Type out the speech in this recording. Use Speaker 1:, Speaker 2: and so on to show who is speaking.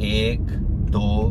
Speaker 1: 1، 2